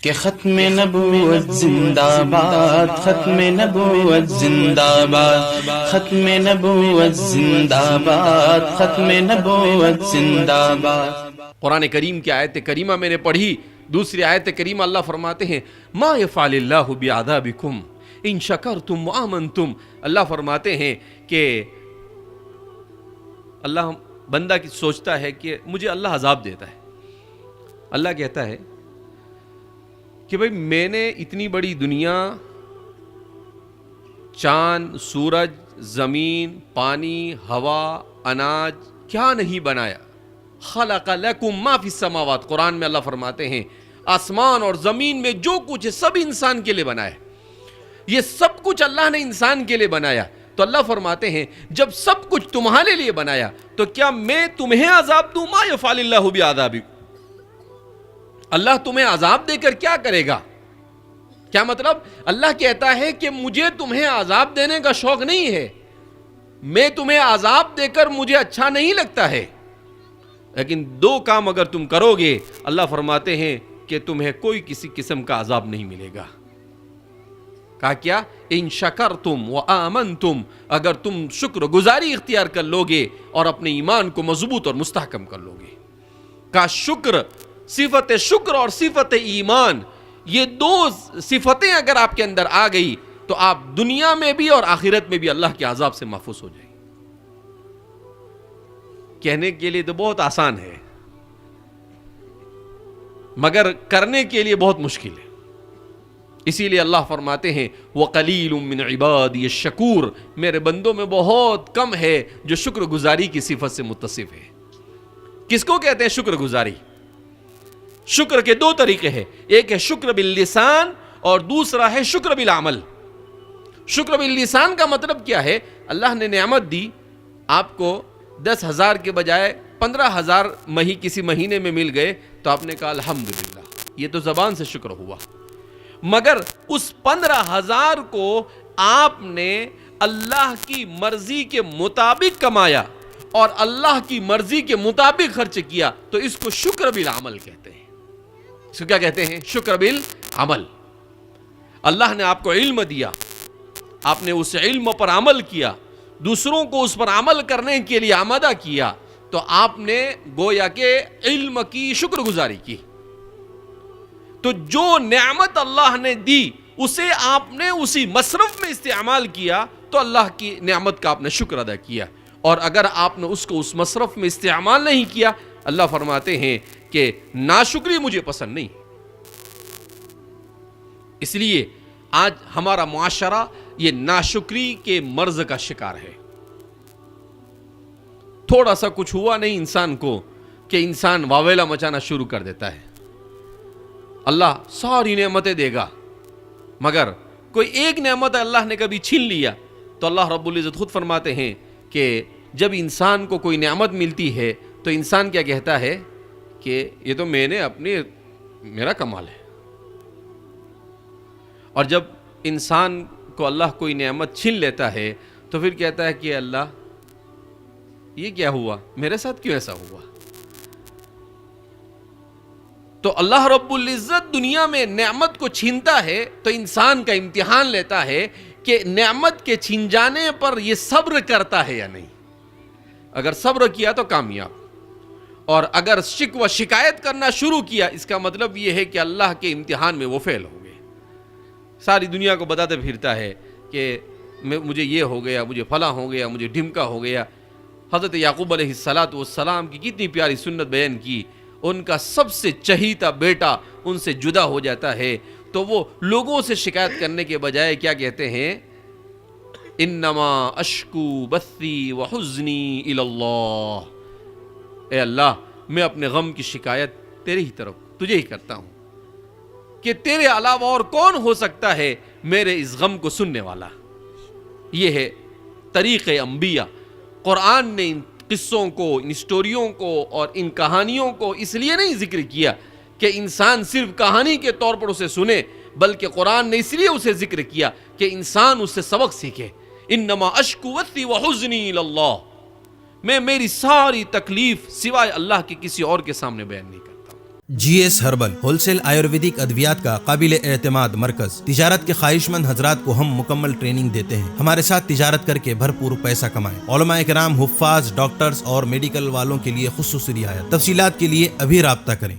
کہ ختم نبوت زندہ باد، ختم نبوت زندہ باد، ختم نبوت زندہ باد، ختم نبوت زندہ باد۔ قرآن کریم کی آیت کریمہ میں نے پڑھی، دوسری آیت کریمہ اللہ فرماتے ہیں ما یفعل اللہ بعذابکم ان شکرتم وآمنتم۔ اللہ فرماتے ہیں کہ اللہ بندہ کی سوچتا ہے کہ مجھے اللہ عذاب دیتا ہے، اللہ کہتا ہے کہ بھئی میں نے اتنی بڑی دنیا، چاند، سورج، زمین، پانی، ہوا، اناج کیا نہیں بنایا۔ خلق لکم ما فی السماوات، قرآن میں اللہ فرماتے ہیں آسمان اور زمین میں جو کچھ ہے سب انسان کے لیے بنایا۔ یہ سب کچھ اللہ نے انسان کے لیے بنایا، تو اللہ فرماتے ہیں جب سب کچھ تمہارے لیے بنایا تو کیا میں تمہیں عذاب دوں؟ ما یفعل اللہ بعذابکم، اللہ تمہیں عذاب دے کر کیا کرے گا؟ کیا مطلب؟ اللہ کہتا ہے کہ مجھے تمہیں عذاب دینے کا شوق نہیں ہے، میں تمہیں عذاب دے کر مجھے اچھا نہیں لگتا ہے، لیکن دو کام اگر تم کرو گے اللہ فرماتے ہیں کہ تمہیں کوئی کسی قسم کا عذاب نہیں ملے گا۔ کہا کیا؟ ان شکرتم وآمنتم، اگر تم شکر گزاری اختیار کر لوگے اور اپنے ایمان کو مضبوط اور مستحکم کر لوگے۔ کہا شکر، صفت شکر اور صفت ایمان، یہ دو صفتیں اگر آپ کے اندر آ گئی تو آپ دنیا میں بھی اور آخرت میں بھی اللہ کے عذاب سے محفوظ ہو جائیں۔ کہنے کے لیے تو بہت آسان ہے مگر کرنے کے لیے بہت مشکل ہے۔ اسی لیے اللہ فرماتے ہیں وَقَلِيلٌ مِّنْ عِبَادِيَ الشَّكُورُ، میرے بندوں میں بہت کم ہے جو شکر گزاری کی صفت سے متصف ہے۔ کس کو کہتے ہیں شکر گزاری؟ شکر کے دو طریقے ہیں، ایک ہے شکر باللسان اور دوسرا ہے شکر بالعمل۔ شکر باللسان کا مطلب کیا ہے؟ اللہ نے نعمت دی آپ کو، 10,000 کے بجائے 15,000 کسی مہینے میں مل گئے تو آپ نے کہا الحمدللہ، یہ تو زبان سے شکر ہوا، مگر اس 15,000 کو آپ نے اللہ کی مرضی کے مطابق کمایا اور اللہ کی مرضی کے مطابق خرچ کیا تو اس کو شکر بالعمل کہتے ہیں۔ اس کو کیا کہتے ہیں؟ شکر بالعمل۔ اللہ نے آپ کو علم دیا، آپ نے اس علم پر عمل کیا، دوسروں کو اس پر عمل کرنے کے لیے آمادہ کیا، تو آپ نے گویا کہ علم کی شکر گزاری کی۔ تو جو نعمت اللہ نے دی اسے آپ نے اسی مصرف میں استعمال کیا تو اللہ کی نعمت کا آپ نے شکر ادا کیا، اور اگر آپ نے اس کو اس مصرف میں استعمال نہیں کیا اللہ فرماتے ہیں کہ ناشکری مجھے پسند نہیں۔ اس لیے آج ہمارا معاشرہ یہ ناشکری کے مرض کا شکار ہے۔ تھوڑا سا کچھ ہوا نہیں انسان کو کہ انسان واویلا مچانا شروع کر دیتا ہے۔ اللہ ساری نعمتیں دے گا مگر کوئی ایک نعمت اللہ نے کبھی چھین لیا تو اللہ رب العزت خود فرماتے ہیں کہ جب انسان کو کوئی نعمت ملتی ہے تو انسان کیا کہتا ہے کہ یہ تو میں نے میرا کمال ہے، اور جب انسان کو اللہ کوئی نعمت چھین لیتا ہے تو پھر کہتا ہے کہ اللہ یہ کیا ہوا، میرے ساتھ کیوں ایسا ہوا؟ تو اللہ رب العزت دنیا میں نعمت کو چھینتا ہے تو انسان کا امتحان لیتا ہے کہ نعمت کے چھین جانے پر یہ صبر کرتا ہے یا نہیں۔ اگر صبر کیا تو کامیاب، اور اگر شکوہ شکایت کرنا شروع کیا اس کا مطلب یہ ہے کہ اللہ کے امتحان میں وہ فیل ہو گئے۔ ساری دنیا کو بتاتے پھرتا ہے کہ مجھے یہ ہو گیا، مجھے فلاں ہو گیا، مجھے ڈھمکا ہو گیا۔ حضرت یعقوب علیہ السلام کی کتنی پیاری سنت بیان کی، ان کا سب سے چہیتا بیٹا ان سے جدا ہو جاتا ہے تو وہ لوگوں سے شکایت کرنے کے بجائے کیا کہتے ہیں؟ انما اشکو بثی وحزنی الی اللہ، اے اللہ میں اپنے غم کی شکایت تیرے ہی طرف تجھے ہی کرتا ہوں کہ تیرے علاوہ اور کون ہو سکتا ہے میرے اس غم کو سننے والا۔ یہ ہے طریق انبیاء۔ قرآن نے ان قصوں کو، ان سٹوریوں کو اور ان کہانیوں کو اس لیے نہیں ذکر کیا کہ انسان صرف کہانی کے طور پر اسے سنے، بلکہ قرآن نے اس لیے اسے ذکر کیا کہ انسان اس سے سبق سیکھے۔ انما اشکو بثی وحزنی الی اللہ، میں میری ساری تکلیف سوائے اللہ کے کسی اور کے سامنے بیان نہیں کرتا۔ G S herbal wholesale Ayurvedic ادویات کا قابل اعتماد مرکز۔ تجارت کے خواہش مند حضرات کو ہم مکمل ٹریننگ دیتے ہیں۔ ہمارے ساتھ تجارت کر کے بھرپور پیسہ کمائیں۔ علماء کرام، حفاظ، ڈاکٹرز اور میڈیکل والوں کے لیے خصوصی رعایت۔ تفصیلات کے لیے ابھی رابطہ کریں۔